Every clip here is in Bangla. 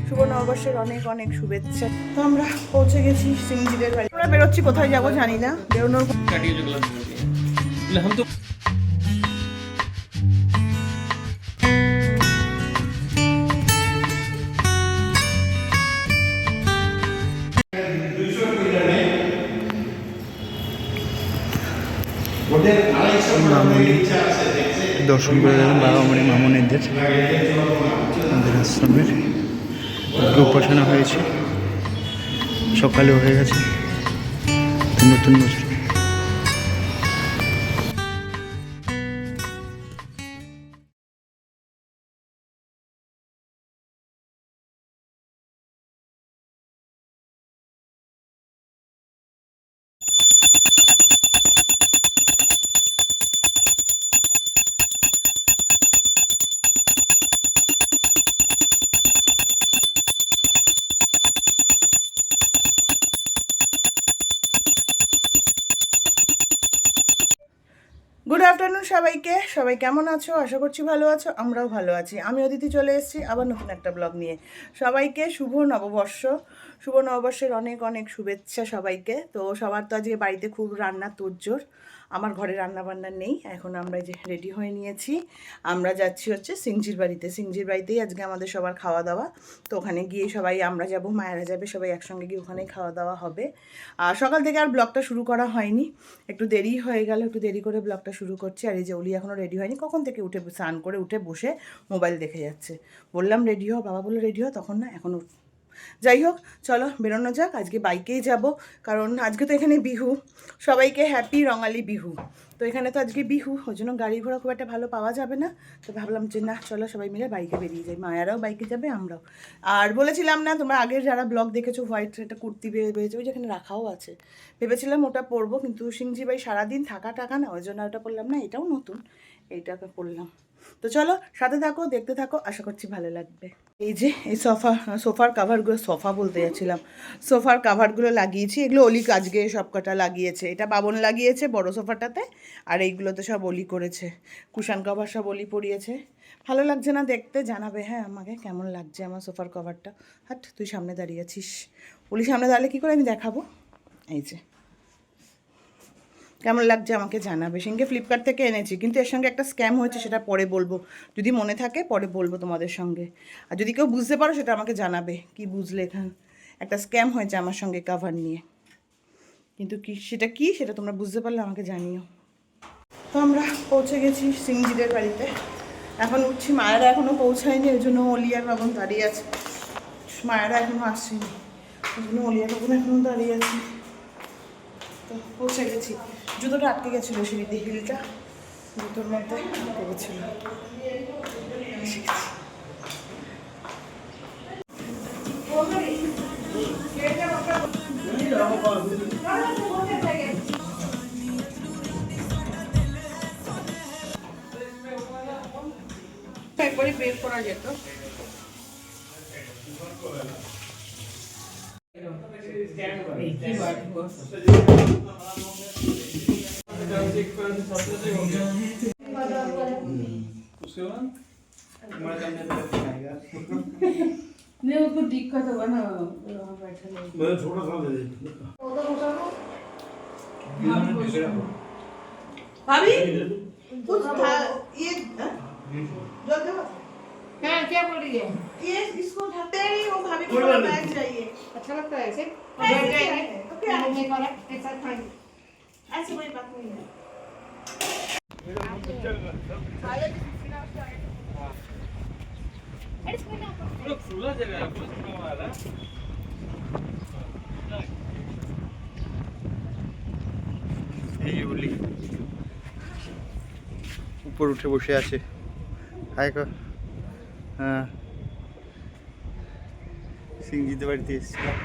শুভ নববর্ষের অনেক অনেক শুভেচ্ছা। তো আমরা পৌঁছে গেছি সিংজিদের বাড়ি। আমরা বেরোচ্ছি, কোথায় যাবো জানি না। বেরোনোর দর্শন করে যাবেন বাবামণি মামনিদের আমাদের আশ্রমের উপাসনা হয়েছে, সকালেও হয়ে গেছে নতুন বছর। গুড আফটারনুন সবাইকে। সবাই কেমন আছো? আশা করছি ভালো আছো, আমরাও ভালো আছি। আমি অদিতি চলে এসেছি আবার নতুন একটা ব্লগ নিয়ে। সবাইকে শুভ নববর্ষ, শুভ নববর্ষের অনেক অনেক শুভেচ্ছা সবাইকে। তো সবার তো আজকে বাড়িতে খুব রান্নার তোড়জোড়। আমার ঘরে রান্না বান্না নেই, এখন আমরা যে রেডি হয়ে নিয়েছি, আমরা যাচ্ছি হচ্ছে সিংজির বাড়িতে। সিংজির বাড়িতেই আজকে আমাদের সবার খাওয়া দাওয়া। তো ওখানে গিয়ে সবাই, আমরা যাব, মায়েরা যাবে, সবাই একসঙ্গে গিয়ে ওখানেই খাওয়া দাওয়া হবে। আর সকাল থেকে আর ব্লগটা শুরু করা হয়নি, একটু দেরি হয়ে গেল, একটু দেরি করে ব্লগটা শুরু করছি। আর এই যে অলি এখনও রেডি হয়নি, কখন থেকে উঠে স্নান করে উঠে বসে মোবাইল দেখে যাচ্ছে। বললাম রেডি হও, বাবা বললো রেডি হও, তখন না এখনও। যাই হোক, চলো বেরোনো যাক। আজকে বাইকেই যাব, কারণ আজকে তো এখানে বিহু, সবাইকে হ্যাপি রঙালি বিহু। তো এখানে তো আজকে বিহু, ওই জন্য গাড়ি ঘোড়া খুব একটা ভালো পাওয়া যাবে না। তো ভাবলাম যে না, চলো সবাই মিলে বাইকে বেরিয়ে যাই। মায়ারাও বাইকে যাবে, আমরাও। আর বলেছিলাম না, তোমরা আগের যারা ব্লগ দেখেছো, হোয়াইট একটা কুর্তি বেরিয়েছে, ওই যেখানে রাখাও আছে, ভেবেছিলাম ওটা পরবো, কিন্তু সিংজি ভাই সারাদিন থাকা টাকা না, ওই জন্য ওটা পরলাম না। এটাও নতুন, এইটাকে পরলাম। তো চলো সাথে থাকো, দেখতে থাকো, আশা করছি ভালো লাগবে। এই যে এই সোফার কাভারগুলো, সোফা বলতে যাচ্ছিলাম, সোফার কাভারগুলো লাগিয়েছি। এগুলো অলি আজকে সব কটা লাগিয়েছে। এটা বাবন লাগিয়েছে বড় সোফাটাতে, আর এইগুলোতে সব অলি করেছে। কুশান কভার সব অলি পরিয়েছে। ভালো লাগছে না দেখতে? জানাবে হ্যাঁ আমাকে কেমন লাগছে আমার সোফার কভারটা। হাট, তুই সামনে দাঁড়িয়েছিস, অলি সামনে দাঁড়ালে কী করে আমি দেখাবো? এই যে কেমন লাগছে আমাকে জানাবে। সেদিনকে ফ্লিপকার্ট থেকে এনেছি, কিন্তু এর সঙ্গে একটা স্ক্যাম হয়েছে, সেটা পরে বলবো, যদি মনে থাকে পরে বলবো তোমাদের সঙ্গে। আর যদি কেউ বুঝতে পারো সেটা আমাকে জানাবে, কি বুঝলে এখানে একটা স্ক্যাম হয়েছে আমার সঙ্গে কাভার নিয়ে। কিন্তু কি সেটা তোমরা বুঝতে পারলে আমাকে জানিও। তো আমরা পৌঁছে গেছি সিংজিদের বাড়িতে, এখন উঠছি। মায়েরা এখনও পৌঁছায়নি, ওই জন্য অলিয়ার বাবন দাঁড়িয়ে আছে। মায়েরা এখনও আসছেনি, ওই জন্য অলিয়ার বাবন এখনও দাঁড়িয়ে আছে। তো পৌঁছে গেছি। জুতোটা আটকে গেছিলো সিঁড়িতে, হিলটা জুতোর মধ্যে আটকে গেছিলো। একবারে বের করা যেত। नहीं उसको दिक्कत होगा ना, वहाँ बैठा नहीं। मैं छोटा सा दे दे। भाभी कुछ था ये जल दो। हाँ क्या बोल रही है? ये इसको ढकते नहीं, वो भाभी को बैठ जाइए। अच्छा लगता है ऐसे? बैठ जाइए। ओके नहीं करा एक साथ खाएंगे। ऐसे कोई बात नहीं है। এই বলি উপর উঠে বসে আছে। হাই কর। হ্যাঁ, সিংজিদের বাড়িতে এসেছিলাম।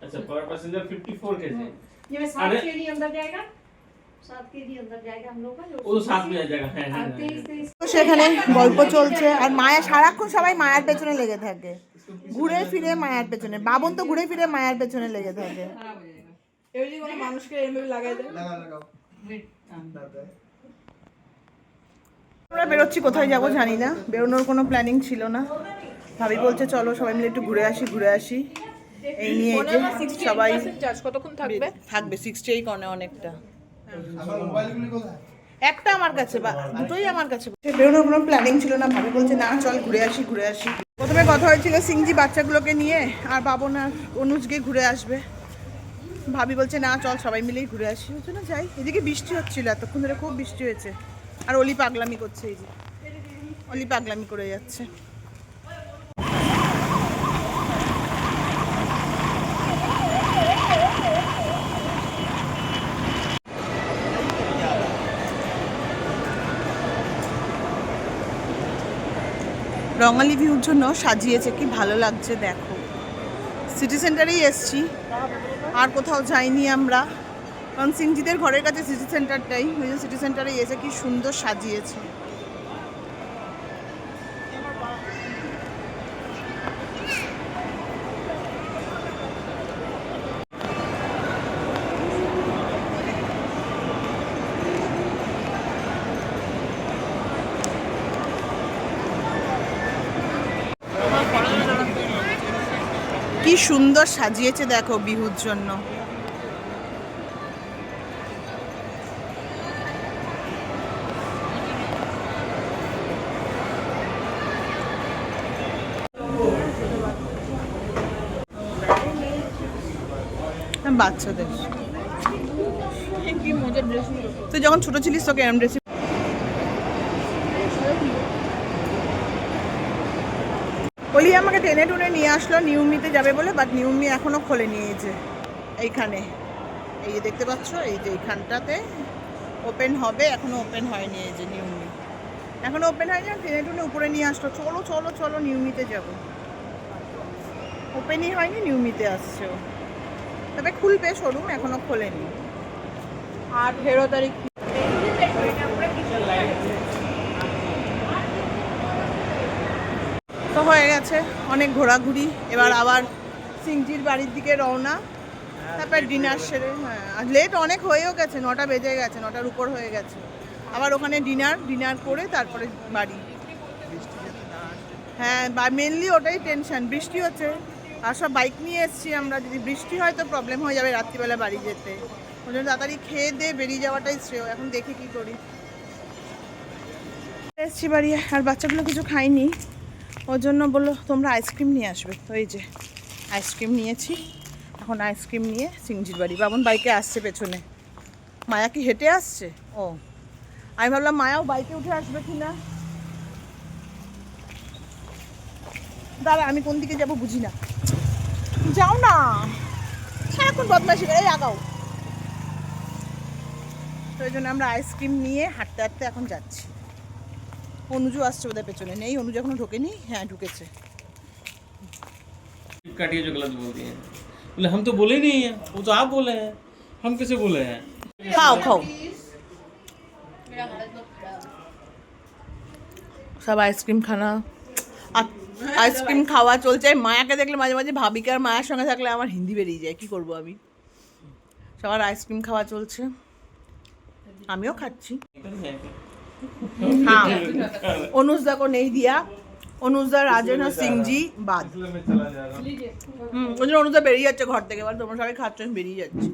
अच्छा पर पैसेंजर 54 kg। ये में 7 kg अंदर जाएगा। वो तो साथ में आ जाएगा है और 23 তো সেখানে গল্প চলছে আর মায়া সারাক্ষণ সবাই মায়ার পেছনে লেগে থাকে, ঘুরে ফিরে মায়ার পেছনে। বাবন তো ঘুরে ফিরে মায়ার পেছনে লেগে থাকে। আমরা বেরোচ্ছি, কোথায় যাব জানি না, বেরোনোর কোনো প্ল্যানিং ছিল না। ভাবি বলছে চলো সবাই মিলে একটু ঘুরে আসি। এই নিয়ে এই যে সবাই কতক্ষণ থাকবে? থাকবে 68 কর্নে অনেকটা। একটা আমার কাছে বা দুটোই আমার কাছে। বেরোনোর কোনো প্ল্যানিং ছিল না, ভাবি বলছে না চল ঘুরে আসি। প্রথমে কথা হয়েছিল সিংজি বাচ্চাগুলোকে নিয়ে আর বাবন আর অনুজকে ঘুরে আসবে। ভাবি বলছে না চল সবাই মিলেই ঘুরে আসি, ওই জন্য যাই। এদিকে বৃষ্টি হচ্ছিল এতক্ষণ ধরে, খুব বৃষ্টি হয়েছে। আর অলি পাগলামি করছে, এই যে অলি পাগলামি করে যাচ্ছে। রঙালি ভিউর জন্য সাজিয়েছে, কি ভালো লাগছে দেখো। সিটি সেন্টারেই এসছি, আর কোথাও যাইনি আমরা, কারণ সিংজিদের ঘরের কাছে সিটি সেন্টারটাই। ওই যে সিটি সেন্টারেই এসে কি সুন্দর সাজিয়েছে। কি সুন্দর সাজিয়েছে দেখো বিহুর জন্য। বাচ্চাদের কি মজার ড্রেস। তুই যখন ছোট ছিলিস তোকে এরম ড্রেস। বলি আমাকে টেনে টুনে নিয়ে আসলো নিউমিতে যাবে বলে, বাট নিউমি এখনো খোলেনি। এই যে এইখানে, এই যে দেখতে পাচ্ছ, এই যে এইখানটাতে ওপেন হবে, এখনো ওপেন হয়নি। এই যে নিউমি এখনো ওপেন হয়নি, আর টেনে টুনে উপরে নিয়ে আসলো, চলো নিউমিতে যাব। ওপেনই হয়নি, নিউমিতে আসছে ও। তবে খুলবে শোরুম, এখনো খোলেনি। 13 তারিখ তো হয়ে গেছে অনেক ঘোরাঘুরি, এবার আবার সিংজির বাড়ির দিকে রওনা। তারপর ডিনার সেরে, হ্যাঁ আর লেট অনেক হয়েও গেছে, 9টা বেজে গেছে, 9টার উপর হয়ে গেছে। আবার ওখানে ডিনার করে তারপরে বাড়ি। হ্যাঁ মেনলি ওটাই টেনশন, বৃষ্টি হচ্ছে আর সব বাইক নিয়ে এসেছি আমরা, যদি বৃষ্টি হয় তো প্রবলেম হয়ে যাবে রাত্রিবেলা বাড়ি যেতে। ওই জন্য তাড়াতাড়ি খেয়ে দিয়ে বেরিয়ে যাওয়াটাই শ্রেয়। এখন দেখি কি করি। এসেছি বাড়ি, আর বাচ্চাগুলো কিছু খায়নি, ওর জন্য বললো তোমরা আইসক্রিম নিয়ে আসবে। তো এই যে আইসক্রিম নিয়েছি, এখন আইসক্রিম নিয়ে সিংজির বাড়ি। বাবন বাইকে আসছে পেছনে। মায়া কি হেঁটে আসছে? ও, আমি ভাবলাম মায়াও বাইকে উঠে আসবে কি না। দাঁড়া, আমি কোন দিকে যাব বুঝি না। যাও না, সারাক্ষণ বদমাইশি করে, এই আগাও। তো এই জন্য আমরা আইসক্রিম নিয়ে হাঁটতে হাঁটতে এখন যাচ্ছি। অনুজু আসছে ওদের পেছনে। নেই, অনুজু এখনো ঢোকেনি। হ্যাঁ ঢুকেছে। काटिए जो गलत बोलती हैं। बोले हम तो बोले नहीं हैं, वो तो आप बोले हैं, हम कैसे बोले हैं? খাও সব আইসক্রিম খানা আর আইসক্রিম খাওয়া চলছে। মায়াকে দেখলে মাঝে মাঝে ভাবিকে আর মায়ের সঙ্গে থাকলে আমার হিন্দি বেরিয়ে যায়, কি করব আমি। সবার আইসক্রিম খাওয়া চলছে, আমিও খাচ্ছি। हाँ अनुजदा को नहीं दिया, অনুজদা রাজন আর সিংজি বাদ। ওই জন্য অনুজদা বেরিয়ে যাচ্ছে ঘর থেকে। এবার তোমরা সবাই খাচ্ছ, আমি বেরিয়ে যাচ্ছি।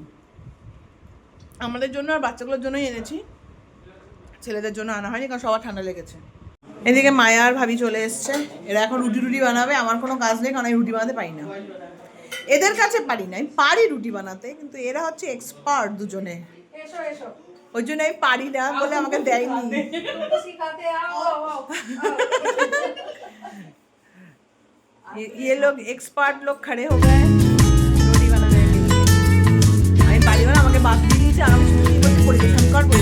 আমাদের জন্য আর বাচ্চাগুলোর জন্যই এনেছি, ছেলেদের জন্য আনা হয়নি, কারণ সবার ঠান্ডা লেগেছে। এদিকে মায়া আর ভাবি চলে এসছে। এরা এখন রুটি বানাবে। আমার কোনো কাজ নেই, কারণ আমি রুটি বানাতে পারি না। এদের কাছে পারি না, আমি পারি রুটি বানাতে, কিন্তু এরা হচ্ছে এক্সপার্ট দুজনে। ওই জন্য আমি পারি না বলে আমাকে দেয়নি। ये लोग एक्सपर्ट लोग खड़े हो गए रोटी बनाने के लिए। আমি পারি না, আমাকে বাদ দিয়ে দিয়েছে, আর আমি শুধু পরিবেশন করবো।